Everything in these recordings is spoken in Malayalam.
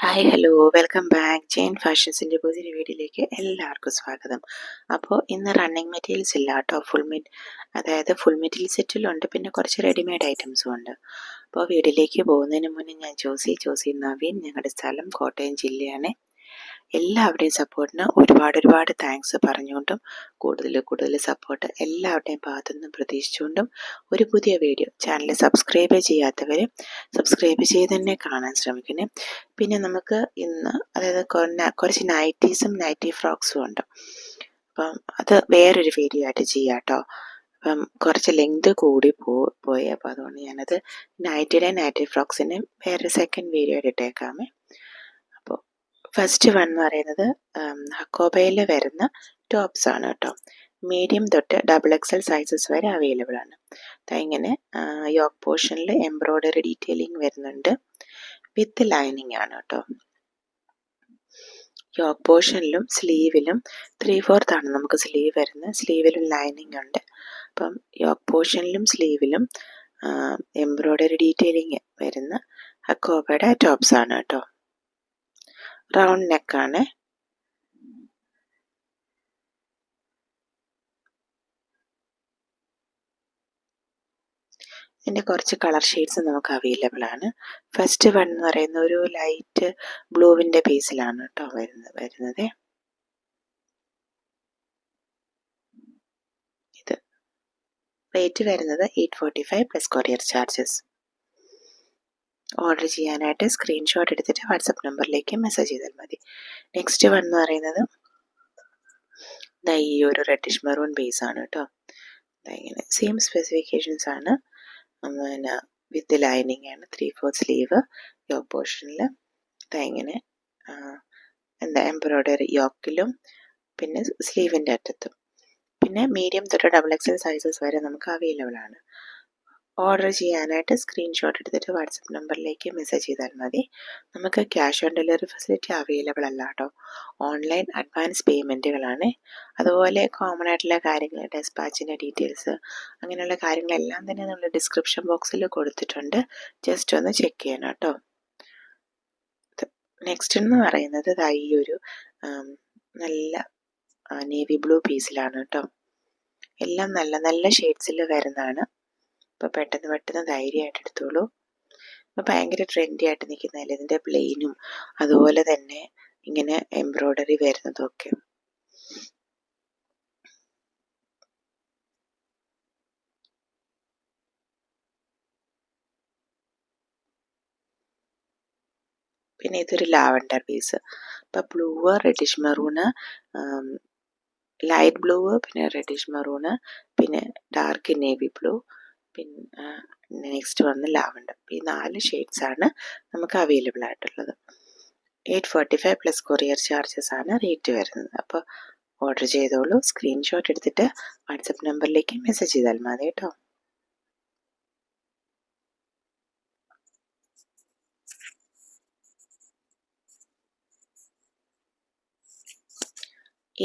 Hi hello welcome back. Jain ഫാഷൻസിൻ്റെ പുതിയൊരു വീഡിയോയിലേക്ക് എല്ലാവർക്കും സ്വാഗതം. അപ്പോൾ ഇന്ന് റണ്ണിങ് മെറ്റീരിയൽസ് ഇല്ല കേട്ടോ. അതായത് ഫുൾ മെറ്റീരിയൽ സെറ്റിലുണ്ട്, പിന്നെ കുറച്ച് റെഡിമെയ്ഡ് ഐറ്റംസും ഉണ്ട്. അപ്പോൾ വീഡിയോയിലേക്ക് പോകുന്നതിന് മുന്നേ ഞാൻ ജോസി നവീൻ, ഞങ്ങളുടെ സ്ഥലം കോട്ടയം ജില്ലയാണ്. എല്ലാവരുടെയും സപ്പോർട്ടിന് ഒരുപാട് താങ്ക്സ് പറഞ്ഞുകൊണ്ടും കൂടുതൽ സപ്പോർട്ട് എല്ലാവരുടെയും ഭാഗത്തുനിന്നും പ്രതീക്ഷിച്ചുകൊണ്ടും ഒരു പുതിയ വീഡിയോ ചാനൽ സബ്സ്ക്രൈബ് ചെയ്യാത്തവർ സബ്സ്ക്രൈബ് ചെയ്ത് തന്നെ കാണാൻ ശ്രമിക്കണേ. പിന്നെ നമുക്ക് ഇന്ന് അതായത് കുറച്ച് നൈറ്റീസും നൈറ്റി ഫ്രോക്സും ഉണ്ട്. അപ്പം അത് വേറൊരു വീഡിയോ ആയിട്ട് ചെയ്യാം കേട്ടോ. അപ്പം കുറച്ച് ലെങ്ത് കൂടി പോയി അപ്പോൾ അതുകൊണ്ട് ഞാനത് നൈറ്റി ഫ്രോക്സിന് വേറെ സെക്കൻഡ് വീഡിയോ ഇട്ടേക്കാമേ. അപ്പോൾ ഫസ്റ്റ് വൺ എന്ന് പറയുന്നത് ഹക്കോബയിൽ വരുന്ന ടോപ്സ് ആണ് കേട്ടോ. മീഡിയം തൊട്ട് XXL സൈസസ് വരെ അവൈലബിൾ ആണ്. ഇങ്ങനെ യോക്ക് പോർഷനിൽ എംബ്രോയ്ഡറി ഡീറ്റെയിലിംഗ് വരുന്നുണ്ട്, വിത്ത് ലൈനിങ് ആണ് കേട്ടോ. യോക്ക് പോർഷനിലും സ്ലീവിലും 3/4 ആണ് നമുക്ക് സ്ലീവ് വരുന്നത്. സ്ലീവിലും ലൈനിങ് ഉണ്ട്. അപ്പം യോക്ക് പോർഷനിലും സ്ലീവിലും എംബ്രോയ്ഡറി ഡീറ്റെയിലിംഗ് വരുന്ന ഹക്കോബയുടെ ടോപ്സ് ആണ് കേട്ടോ. റൗണ്ട് നെക്കാണ്. ഇതിൻ്റെ കുറച്ച് കളർ ഷെയ്ഡ്സ് നമുക്ക് അവൈലബിൾ ആണ്. ഫസ്റ്റ് വൺ എന്ന് പറയുന്ന ഒരു ലൈറ്റ് ബ്ലൂവിൻ്റെ ബേസിലാണ് കേട്ടോ വരുന്നത്. ഇത് റേറ്റ് വരുന്നത് 845 പ്ലസ് കൊറിയർ ചാർജസ്. ഓർഡർ ചെയ്യാനായിട്ട് സ്ക്രീൻഷോട്ട് എടുത്തിട്ട് വാട്സപ്പ് നമ്പറിലേക്ക് മെസ്സേജ് ചെയ്താൽ മതി. നെക്സ്റ്റ് വൺ എന്ന് പറയുന്നത് ഈ ഒരു റെഡിഷ് മെറൂൺ ബേസ് ആണ് കേട്ടോ. ഇങ്ങനെ സെയിം സ്പെസിഫിക്കേഷൻസ് ആണ്. പിന്നെ വിത്ത് ലൈനിങ് ആണ്. 3/4 സ്ലീവ് യോക്ക് പോർഷനിൽ ഇങ്ങനെ എംബ്രോയ്ഡറി യോക്കിലും പിന്നെ സ്ലീവിൻ്റെ അറ്റത്തും. പിന്നെ മീഡിയം തൊട്ട് XXL സൈസസ് വരെ നമുക്ക് അവൈലബിൾ ആണ്. ഓർഡർ ചെയ്യാനായിട്ട് സ്ക്രീൻഷോട്ട് എടുത്തിട്ട് വാട്സപ്പ് നമ്പറിലേക്ക് മെസ്സേജ് ചെയ്താൽ മതി. നമുക്ക് cash on delivery facility available അല്ല കേട്ടോ. ഓൺലൈൻ അഡ്വാൻസ് പേയ്മെൻറ്റുകളാണ്. അതുപോലെ കോമൺ ആയിട്ടുള്ള കാര്യങ്ങൾ, ഡെസ്പാച്ചിൻ്റെ ഡീറ്റെയിൽസ്, അങ്ങനെയുള്ള കാര്യങ്ങളെല്ലാം തന്നെ നമ്മൾ ഡിസ്ക്രിപ്ഷൻ ബോക്സിൽ കൊടുത്തിട്ടുണ്ട്. ജസ്റ്റ് ഒന്ന് ചെക്ക് ചെയ്യണം കേട്ടോ. നെക്സ്റ്റ് എന്ന് പറയുന്നത് ഈ ഒരു നല്ല നേവി ബ്ലൂ പീസിലാണ് കേട്ടോ. എല്ലാം നല്ല ഷെയ്ഡ്സിൽ വരുന്നതാണ്. അപ്പോൾ പെട്ടെന്ന് ധൈര്യമായിട്ട് എടുത്തോളൂ. അപ്പോൾ ഭയങ്കര ട്രെൻഡി ആയിട്ട് നിൽക്കുന്നതല്ലേ ഇതിൻ്റെ പ്ലെയിനും അതുപോലെ തന്നെ ഇങ്ങനെ എംബ്രോയ്ഡറി വരുന്നതൊക്കെ. പിന്നെ ഇതൊരു ലാവൻഡർ പീസ്. അപ്പോൾ blue, reddish maroon, light blue, പിന്നെ റെഡിഷ് മെറൂണ്, പിന്നെ ഡാർക്ക് നേവി ബ്ലൂ, പിന്നെ നെക്സ്റ്റ് വന്ന് ലാവൻഡർ. ഈ 4 ഷെയ്ഡ്സ് ആണ് നമുക്ക് അവൈലബിൾ ആയിട്ടുള്ളത്. 845 പ്ലസ് കൊറിയർ ചാർജസ് ആണ് റേറ്റ് വരുന്നത്. അപ്പോൾ ഓർഡർ ചെയ്തോളൂ. സ്ക്രീൻഷോട്ട് എടുത്തിട്ട് വാട്സപ്പ് നമ്പറിലേക്ക് മെസ്സേജ് ചെയ്താൽ മതി കേട്ടോ.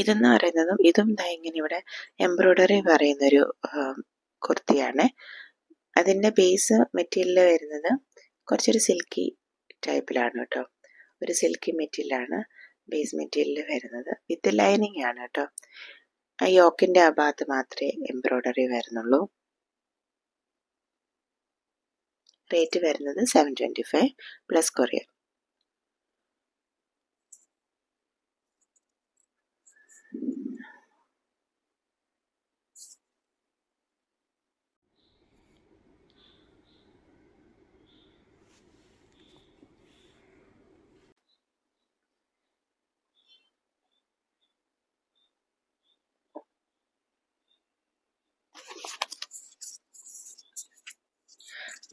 ഇതെന്ന് പറയുന്നതും ഇതും ഇങ്ങനെ ഇവിടെ എംബ്രോയ്ഡറി പറയുന്നൊരു കുർത്തിയാണ്. അതിൻ്റെ ബേസ് മെറ്റീരിയൽ വരുന്നത് കുറച്ചൊരു സിൽക്കി ടൈപ്പിലാണ് കേട്ടോ. ഒരു സിൽക്കി മെറ്റീരിയലാണ് ബേസ് മെറ്റീരിയൽ വരുന്നത്. വിത്ത് ലൈനിങ് ആണ് കേട്ടോ. ആ യോക്കിൻ്റെ ആ ഭാഗത്ത് മാത്രമേ എംബ്രോയ്ഡറി വരുന്നുള്ളൂ. റേറ്റ് വരുന്നത് 725 പ്ലസ് കൊറിയർ.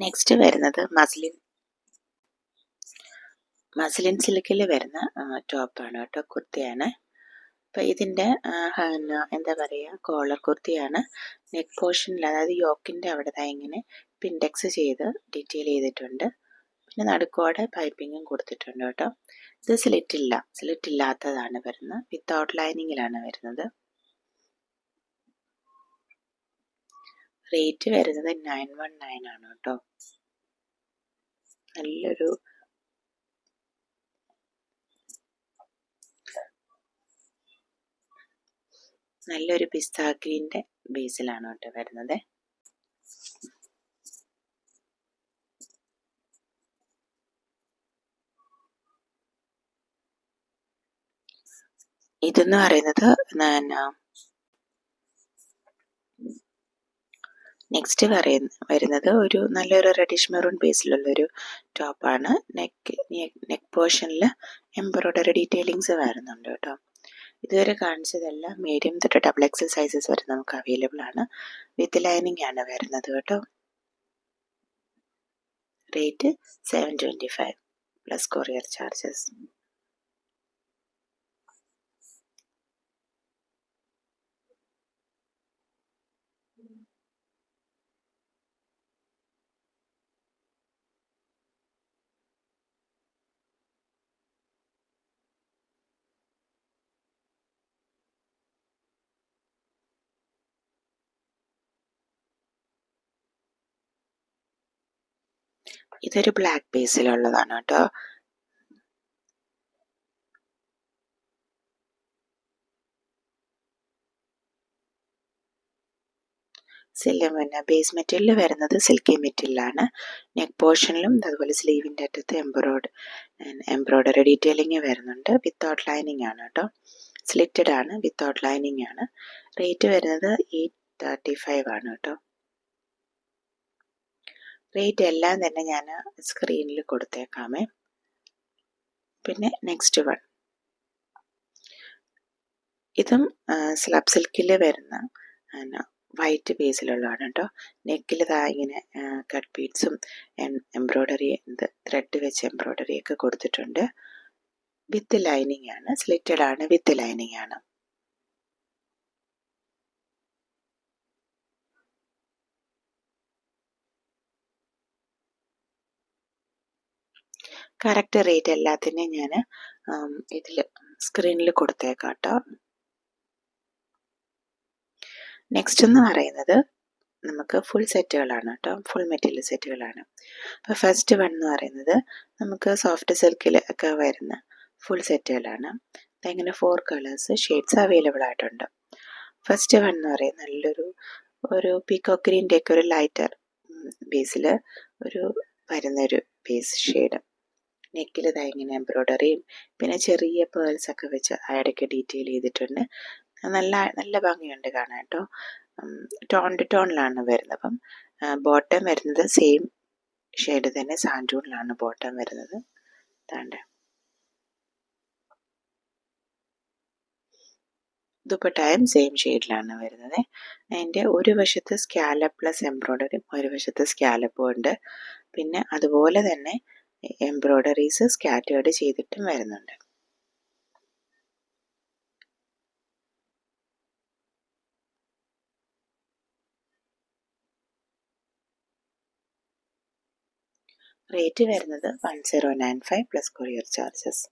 നെക്സ്റ്റ് വരുന്നത് മസ്ലിൻ സിൽക്കിൽ വരുന്ന ടോപ്പാണ് കേട്ടോ, കുർത്തിയാണ്. അപ്പോൾ ഇതിൻ്റെ എന്താ പറയുക, കോളർ കുർത്തിയാണ്. നെക്ക് പോർഷനിൽ അതായത് യോക്കിൻ്റെ അവിടെ ഇങ്ങനെ പിൻഡെക്സ് ചെയ്ത് ഡീറ്റെയിൽ ചെയ്തിട്ടുണ്ട്. പിന്നെ നടുക്കോടെ പൈപ്പിങ്ങും കൊടുത്തിട്ടുണ്ട് കേട്ടോ. ഇത് സ്ലിറ്റ് ഇല്ലാത്തതാണ് വരുന്നത്. വിത്തൗട്ട് ലൈനിങ്ങിലാണ് വരുന്നത്. റേറ്റ് വരുന്നത് 919 ആണ് കേട്ടോ. നല്ലൊരു നല്ലൊരു പിസ്ത ഗ്രീൻ്റെ ബേസിലാണ് കേട്ടോ വരുന്നത്. ഇതെന്ന് പറയുന്നത് നെക്സ്റ്റ് വരുന്നത് ഒരു നല്ലൊരു റെഡിഷ് മെറൂൺ ബേസിലുള്ളൊരു ടോപ്പാണ്. നെക്ക് പോർഷനിൽ എംബ്രോയ്ഡറി ഡീറ്റെയിലിങ്സ് വരുന്നുണ്ട് കേട്ടോ. ഇതുവരെ കാണിച്ചതെല്ലാം മീഡിയം തൊട്ട് ഡബിൾ എക്സൽ സൈസസ് വരെ നമുക്ക് അവൈലബിൾ ആണ്. വിത്ത് ലൈനിങ് ആണ് വരുന്നത് കേട്ടോ. Rate 725 plus courier charges. ഇതൊരു ബ്ലാക്ക് ബേസിലുള്ളതാണ് കേട്ടോ. ബേസ് മെറ്റീരിയൽ വരുന്നത് സിൽക്കി മെറ്റീരിയലാണ്. നെക്ക് പോർഷനിലും അതുപോലെ സ്ലീവിൻ്റെ അറ്റത്ത് എംബ്രോയ്ഡറി ഡീറ്റെയിലിംഗ് വരുന്നുണ്ട്. വിത്തൗട്ട് ലൈനിങ് ആണ് കേട്ടോ. സ്ലിറ്റഡ് ആണ്, വിത്തൗട്ട് ലൈനിങ് ആണ്. റേറ്റ് വരുന്നത് 835 ആണ് കേട്ടോ. റേറ്റ് എല്ലാം തന്നെ ഞാൻ സ്ക്രീനിൽ കൊടുത്തേക്കാമേ. പിന്നെ നെക്സ്റ്റ് വൺ, ഇതും സ്ലബ് സിൽക്കിൽ വരുന്ന വൈറ്റ് ബേസിലുള്ളതാണ് കേട്ടോ. നെക്കിൽ ഇങ്ങനെ കട്ട് ബീഡ്സും എംബ്രോയ്ഡറി ത്രെഡ് വെച്ച് എംബ്രോയ്ഡറി ഒക്കെ കൊടുത്തിട്ടുണ്ട്. വിത്ത് ലൈനിങ് ആണ്, സ്ലിറ്റഡ് ആണ്, വിത്ത് ലൈനിങ് ആണ്. കറക്റ്റ് റേറ്റ് എല്ലാത്തിനെയും ഞാൻ ഇതിൽ സ്ക്രീനിൽ കൊടുത്തേക്കാം കേട്ടോ. നെക്സ്റ്റ് എന്ന് പറയുന്നത് നമുക്ക് ഫുൾ സെറ്റുകളാണ് കേട്ടോ. ഫുൾ മെറ്റീരിയൽ സെറ്റുകളാണ്. അപ്പോൾ ഫസ്റ്റ് വൺ എന്ന് പറയുന്നത് നമുക്ക് സോഫ്റ്റ് സിൽക്കിൽ ഒക്കെ വരുന്ന ഫുൾ സെറ്റുകളാണ്. അതിങ്ങനെ 4 കളേഴ്സ് ഷെയ്ഡ്സ് അവൈലബിൾ ആയിട്ടുണ്ട്. ഫസ്റ്റ് വൺ എന്ന് പറയുന്നത് ഒരു പീകോക്ക് ഗ്രീൻ്റെ ഒക്കെ ഒരു ലൈറ്റർ ബേസിൽ വരുന്നൊരു ബേസ് ഷെയ്ഡ്. നെക്കിൽ ഇങ്ങനെ എംബ്രോയ്ഡറിയും പിന്നെ ചെറിയ പേൾസ് ഒക്കെ വെച്ച് ഇടയ്ക്ക് ഡീറ്റെയിൽ ചെയ്തിട്ടുണ്ട്. നല്ല ഭംഗിയുണ്ട് കാണാൻ കേട്ടോ. ടോണിലാണ് വരുന്നത്. അപ്പം ബോട്ടം വരുന്നത് സെയിം ഷെയ്ഡ് തന്നെ, സാൻഡൂണിലാണ് ബോട്ടം വരുന്നത്. താണ്ട് ദുപ്പട്ടയും സെയിം ഷെയ്ഡിലാണ് വരുന്നത്. അതിൻ്റെ ഒരു വശത്ത് സ്കാലപ്പ് പ്ലസ് എംബ്രോയ്ഡറിയും ഒരു വശത്ത് സ്കാലപ്പും ഉണ്ട്. പിന്നെ അതുപോലെ തന്നെ എംബ്രോയ്ഡറീസ് സ്കാറ്റേർഡ് ചെയ്തിട്ടും വരുന്നുണ്ട്. റേറ്റ് വരുന്നത് 1095 പ്ലസ് കൊറിയർ ചാർജസ്.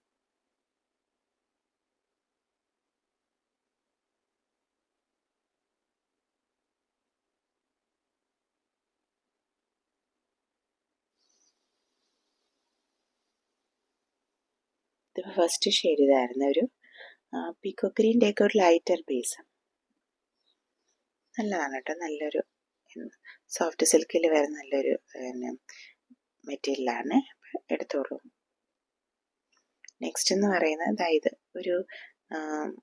ഇത് ഫസ്റ്റ് ഷെയ്ഡ് ഇതായിരുന്നു. ഒരു പീകോക്ക് ഗ്രീൻ്റെ ഒക്കെ ഒരു ലൈറ്റർ ബേസ്. നല്ലതാണ് കേട്ടോ. നല്ലൊരു സോഫ്റ്റ് സിൽക്കിൽ വരുന്ന നല്ലൊരു മെറ്റീരിയലാണ്. എടുത്തോളൂ. നെക്സ്റ്റ് എന്ന് പറയുന്നത് ഇത് ഒരു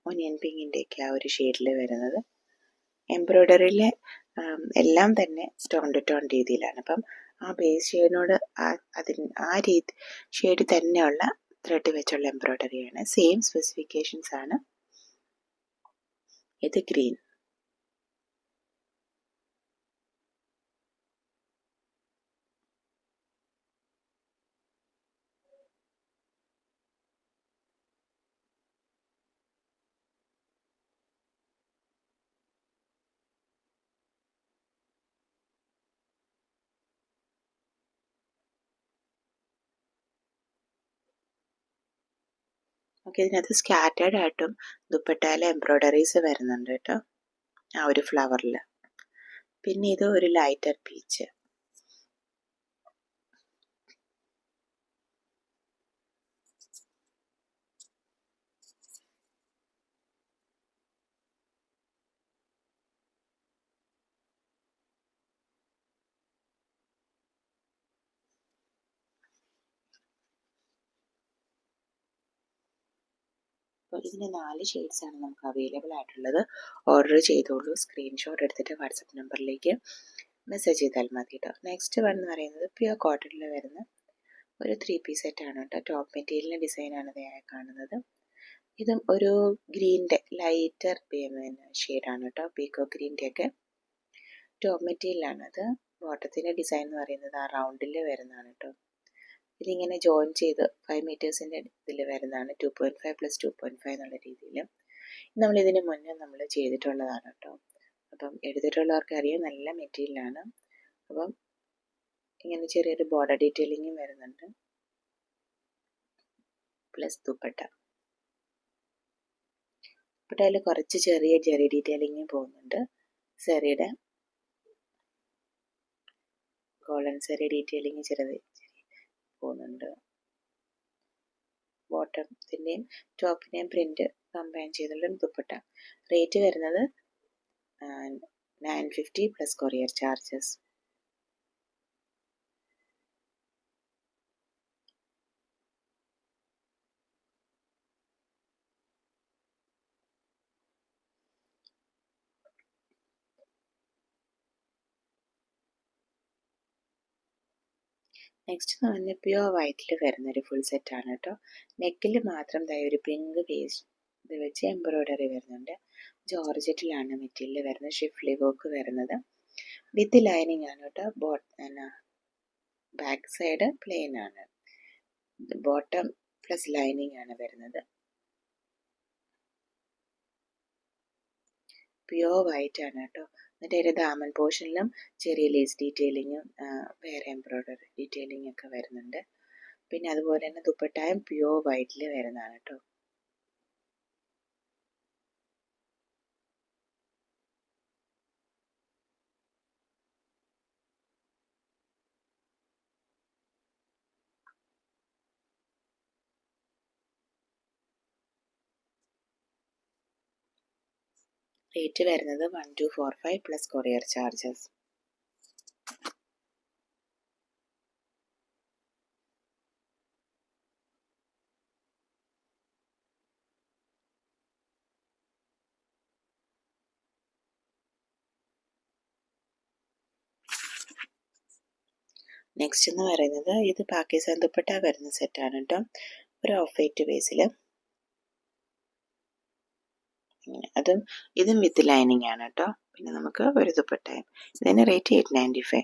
ഒനിയൻ പിങ്കിൻ്റെയൊക്കെ ആ ഒരു ഷെയ്ഡിൽ വരുന്നത്. എംബ്രോയ്ഡറിയിലെ എല്ലാം തന്നെ ടോൺ ടു ടോൺ രീതിയിലാണ്. അപ്പം ആ ബേസ് ഷെയ്ഡിനോട് ആ രീതി ഷെയ്ഡ് തന്നെയുള്ള ത്രെഡ് വെച്ചുള്ള എംബ്രോയ്ഡറിയാണ്. സെയിം സ്പെസിഫിക്കേഷൻസ് ആണ്. ഇത് ഗ്രീൻ. ഓക്കെ, ഇതിനകത്ത് സ്കാറ്റേർഡ് ആയിട്ടും ദുപ്പട്ടയിലെ എംബ്രോയ്ഡറീസ് വരുന്നുണ്ട് കേട്ടോ, ആ ഒരു ഫ്ലവറിൽ. പിന്നെ ഇത് ഒരു ലൈറ്റർ പീച്ച്. അപ്പോൾ ഇതിന് 4 ഷെയ്ഡ്സാണ് നമുക്ക് അവൈലബിൾ ആയിട്ടുള്ളത്. ഓർഡർ ചെയ്തോളൂ. സ്ക്രീൻഷോട്ട് എടുത്തിട്ട് വാട്സപ്പ് നമ്പറിലേക്ക് മെസ്സേജ് ചെയ്താൽ മതി കേട്ടോ. നെക്സ്റ്റ് വൺ എന്ന് പറയുന്നത് പ്യുവർ കോട്ടണിൽ വരുന്ന ഒരു 3 പീസ് സെറ്റാണ് കേട്ടോ. ടോപ്പ് മെറ്റീരിയലിൻ്റെ ഡിസൈനാണ് ദയവായി കാണുന്നത്. ഇതും ഒരു ഗ്രീൻ്റെ ലൈറ്റർ ഷെയ്ഡാണ് കേട്ടോ. പീക്കോ ഗ്രീൻ്റെ ഒക്കെ ടോപ്പ് മെറ്റീരിയലാണത്. ബോട്ടത്തിൻ്റെ ഡിസൈൻ എന്ന് പറയുന്നത് ആ റൗണ്ടിൽ വരുന്നതാണ് കേട്ടോ. ഇതിങ്ങനെ ജോയിൻ ചെയ്ത് 5 മീറ്റേഴ്സിൻ്റെ ഇതിൽ വരുന്നതാണ്. 2.5 + 2.5 എന്നുള്ള രീതിയിൽ നമ്മളിതിന് മുന്നേ നമ്മൾ ചെയ്തിട്ടുള്ളതാണ് കേട്ടോ. അപ്പം എടുത്തിട്ടുള്ളവർക്ക് അറിയാം, നല്ല മെറ്റീരിയലാണ്. അപ്പം ഇങ്ങനെ ചെറിയൊരു ബോർഡർ ഡീറ്റെയിലിങ്ങും വരുന്നുണ്ട്, പ്ലസ് ദുപ്പട്ടയിൽ കുറച്ച് ചെറിയ ജെറി ഡീറ്റെയിലിങ്ങും പോകുന്നുണ്ട്. സെറിയുടെ ഗോൾഡൻ സെറി ഡീറ്റെയിലിങ് ചെറുത് പോകുന്നുണ്ട്. ബോട്ടത്തിൻ്റെയും ടോപ്പിൻ്റെയും പ്രിന്റ് കമ്പൈൻ ചെയ്തുള്ള ദുപ്പട്ട. റേറ്റ് വരുന്നത് 950 + കൊറിയർ ചാർജസ്. നെക്സ്റ്റ് എന്ന് പറഞ്ഞാൽ പ്യുവർ വൈറ്റിൽ വരുന്നൊരു ഫുൾ സെറ്റാണ് കേട്ടോ. നെക്കിൽ മാത്രം ഒരു പിങ്ക് പേസ്റ്റ് ഇത് വെച്ച് എംബ്രോയ്ഡറി വരുന്നുണ്ട്. ജോർജറ്റിലാണ് മെറ്റീരിയൽ വരുന്നത്. ഷിഫ്ലി വർക്ക് വരുന്നത് വിത്ത് ലൈനിങ് ആണ് കേട്ടോ. ബാക്ക് സൈഡ് പ്ലെയിൻ ആണ്. ബോട്ടം പ്ലസ് ലൈനിങ് ആണ് വരുന്നത്. പ്യുവർ വൈറ്റ് ആണ് കേട്ടോ. എന്നിട്ട് അതിൻ്റെ ദാമൻ പോർഷനിലും ചെറിയ ലേസ് ഡീറ്റെയിലിങ്ങും വേറെ എംബ്രോയ്ഡറി ഡീറ്റെയിലിംഗ് ഒക്കെ വരുന്നുണ്ട്. പിന്നെ അതുപോലെ തന്നെ ദുപ്പട്ടായും പ്യുവർ വൈറ്റിൽ വരുന്നതാണ് കേട്ടോ. റേറ്റ് വരുന്നത് 1245 + കൊറിയർ ചാർജസ്. നെക്സ്റ്റ് എന്ന് പറയുന്നത് ഇത് പാകിസ്ഥാൻ ദുപ്പട്ട വരുന്ന സെറ്റാണ് കേട്ടോ. ഒരു ഓഫ് വൈറ്റ് ബേസിൽ ഇതും വിത്ത് ലൈനിങ് ആണ് കേട്ടോ. പിന്നെ നമുക്ക് ഒരു ദുപ്പട്ടയും. ഇതിന് റേറ്റ് 895.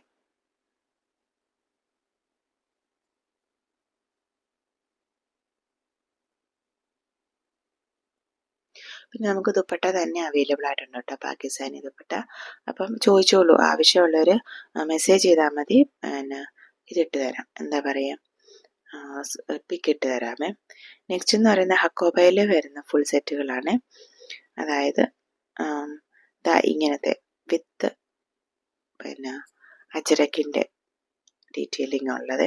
പിന്നെ നമുക്ക് ദുപ്പട്ട തന്നെ അവൈലബിൾ ആയിട്ടുണ്ട് കേട്ടോ, പാകിസ്ഥാനി ദുപ്പട്ട. അപ്പം ചോദിച്ചോളൂ, ആവശ്യമുള്ളവർ മെസ്സേജ് ചെയ്താൽ മതി. പിന്നെ ഇതിട്ട് തരാം, എന്താ പറയുക, പിക്ക് ഇട്ട് തരാമേ. നെക്സ്റ്റ് എന്ന് പറയുന്നത് ഹക്കോബയിൽ വരുന്ന ഫുൾ സെറ്റുകളാണ്. അതായത് ഇങ്ങനത്തെ വിത്ത് പിന്നെ അജരക്കിൻ്റെ ഡീറ്റെയിലിംഗ് ഉള്ളത്.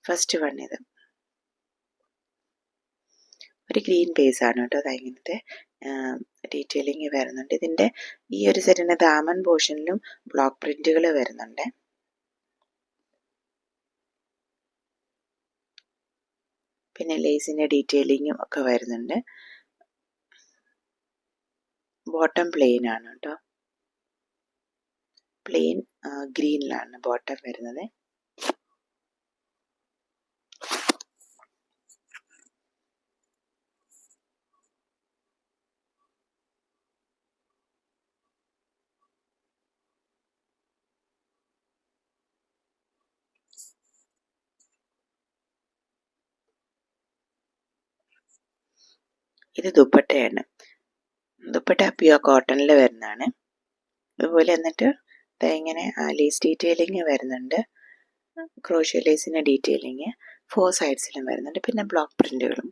ഫസ്റ്റ് വൺ ഇത് ഒരു ഗ്രീൻ ബേസ് ആണ് കേട്ടോ. അത് ഇങ്ങനത്തെ ഡീറ്റെയിലിംഗ് വരുന്നുണ്ട്. ഇതിൻ്റെ ഈ ഒരു സെറ്റിൻ്റെ ദാമൻ പോർഷനിലും ബ്ലോക്ക് പ്രിന്റുകൾ വരുന്നുണ്ട്. പിന്നെ ലേസിൻ്റെ ഡീറ്റെയിലിങ്ങും ഒക്കെ വരുന്നുണ്ട്. ബോട്ടം പ്ലെയിൻ ആണ് കേട്ടോ. പ്ലെയിൻ ഗ്രീനിലാണ് ബോട്ടം വരുന്നത്. ഇത് ദുപ്പട്ടയാണ്. ദുപ്പട്ട പ്യുവർ കോട്ടണിൽ വരുന്നതാണ്. അതുപോലെ എന്നിട്ട് ഇങ്ങനെ ലേസ് ഡീറ്റെയിലിങ് വരുന്നുണ്ട്. ക്രോഷ്യോ ലേസിൻ്റെ ഡീറ്റെയിലിങ് 4 സൈഡ്സിലും വരുന്നുണ്ട്. പിന്നെ ബ്ലോക്ക് പ്രിന്റുകളും.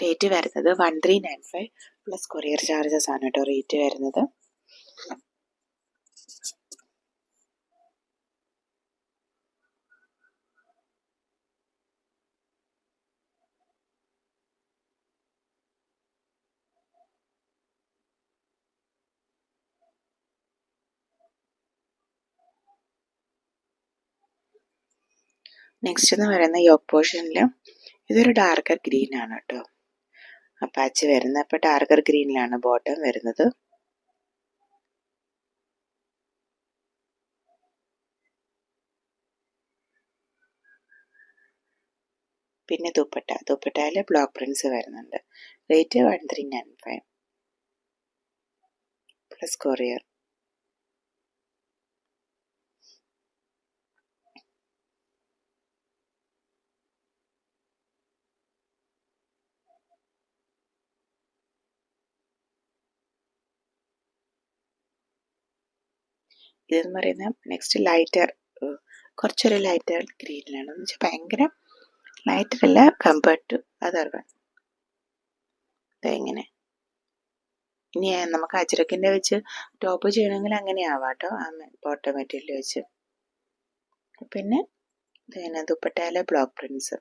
റേറ്റ് വരുന്നത് 1395 + കൊറിയർ ചാർജസ് ആണ് കേട്ടോ റേറ്റ് വരുന്നത്. നെക്സ്റ്റ് എന്ന് പറയുന്നത് യോക്ക് പോർഷനിൽ ഇതൊരു ഡാർക്കർ ഗ്രീൻ ആണ് കേട്ടോ ആ പാച്ച് വരുന്നത്. അപ്പോൾ ഡാർക്കർ ഗ്രീനിലാണ് ബോട്ടം വരുന്നത്. പിന്നെ ദുപ്പട്ടയിൽ ബ്ലോക്ക് പ്രിന്റ്സ് വരുന്നുണ്ട്. Rate 1395 plus courier. ഇതെന്ന് പറയുന്നത് നെക്സ്റ്റ് ലൈറ്റർ, കുറച്ചൊരു ലൈറ്റർ ഗ്രീനിലാണ്. എന്ന് വെച്ചാൽ ഭയങ്കര ലൈറ്റർ അല്ല കമ്പയർഡ് ടു അതർ വൺ. ഇങ്ങനെ ഇനി നമുക്ക് അജ്രക്കിൻ്റെ വെച്ച് ടോപ്പ് ചെയ്യണമെങ്കിൽ അങ്ങനെ ആവാം കേട്ടോ, ആ ബോട്ടം മെറ്റീരിയൽ വെച്ച്. പിന്നെ ഇങ്ങനെ ദുപ്പട്ടയിലെ ബ്ലോക്ക് പ്രിന്റ്സ്.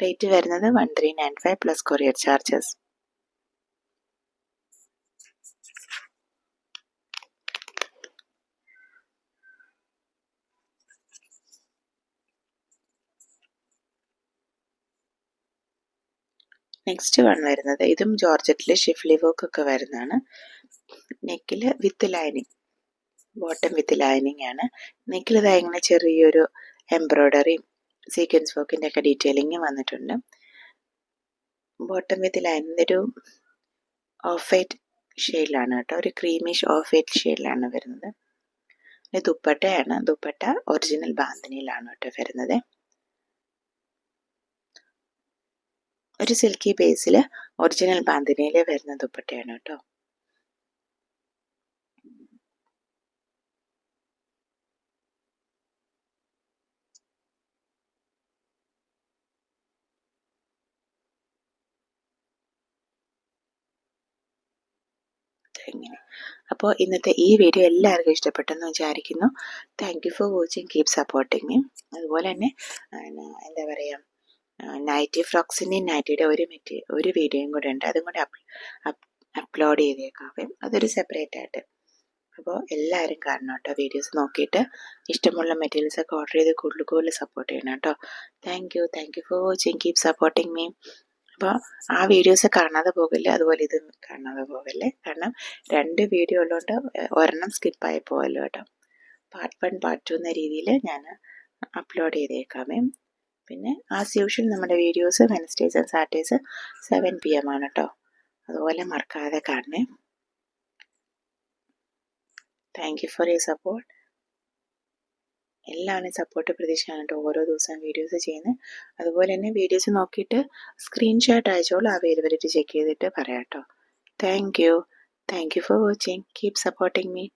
റേറ്റ് വരുന്നത് 1395 plus courier charges. Next one വരുന്നത് ഇതും ജോർജറ്റിൽ ഷിഫ്ലി വർക്ക് ഒക്കെ വരുന്നതാണ്. നെക്കിൽ with lining, bottom with lining ആണ്. നെക്കിൽ ഇതാ ഇങ്ങനെ ചെറിയൊരു എംബ്രോയ്ഡറിയും സീക്വൻസ് വർക്കിൻ്റെ ഒക്കെ ഡീറ്റെയിലിംഗ് വന്നിട്ടുണ്ട്. ബോട്ടം വിത്ത് ലൈനിങ് ഒരു ഓഫ് വൈറ്റ് ഷെയ്ഡിലാണ് കേട്ടോ, ഒരു ക്രീമിഷ് ഓഫ് വൈറ്റ് ഷെയ്ഡിലാണ് വരുന്നത്. ദുപ്പട്ടയാണ്, ദുപ്പട്ട ഒറിജിനൽ ബാന്തിനിയിലാണ് കേട്ടോ വരുന്നത്. ഒരു സിൽക്കി ബേസിൽ ഒറിജിനൽ ബാന്തിനിയിൽ വരുന്ന ദുപ്പട്ടയാണ് കേട്ടോ. ഇങ്ങനെ. അപ്പോൾ ഇന്നത്തെ ഈ വീഡിയോ എല്ലാവർക്കും ഇഷ്ടപ്പെട്ടെന്ന് വിചാരിക്കുന്നു. Thank you for watching, keep supporting me. അതുപോലെ തന്നെ എന്താ പറയുക, നൈറ്റി ഫ്രോക്സിൻ്റെയും നൈറ്റിയുടെ ഒരു വീഡിയോയും കൂടെ ഉണ്ട്, അതും കൂടെ അപ്ലോഡ് ചെയ്തേക്കാവേ, അതൊരു സെപ്പറേറ്റ് ആയിട്ട്. അപ്പോൾ എല്ലാവരും കാണണം കേട്ടോ, വീഡിയോസ് നോക്കിയിട്ട് ഇഷ്ടമുള്ള മെറ്റീരിയൽസ് ഒക്കെ ഓർഡർ ചെയ്ത് കൂടുതൽ സപ്പോർട്ട് ചെയ്യണം കേട്ടോ. Thank you for watching, keep supporting me. അപ്പോൾ ആ വീഡിയോസ് കാണാതെ പോകില്ല, അതുപോലെ ഇത് കാണാതെ പോകല്ലേ, കാരണം 2 വീഡിയോ ഉള്ളതുകൊണ്ട് ഒരെണ്ണം സ്കിപ്പായി പോകല്ലോ കേട്ടോ. പാർട്ട് 1 പാർട്ട് 2 എന്ന രീതിയിൽ ഞാൻ അപ്ലോഡ് ചെയ്തേക്കാമേ. പിന്നെ ആസ് യൂഷ്വൽ നമ്മുടെ videos Wednesdays and Saturdays 7 PM ആണ് കേട്ടോ, അതുപോലെ മറക്കാതെ കാണണേ. Thank you for your support. എല്ലാവരും സപ്പോർട്ട് പ്രതീക്ഷയാണ് കേട്ടോ ഓരോ ദിവസം വീഡിയോസ് ചെയ്യുന്നത്. അതുപോലെ തന്നെ വീഡിയോസ് നോക്കിയിട്ട് സ്ക്രീൻഷോട്ട് അയച്ചോളൂ, അവൈലബിലിറ്റി ചെക്ക് ചെയ്തിട്ട് പറയാം കേട്ടോ. Thank you for watching, keep supporting me.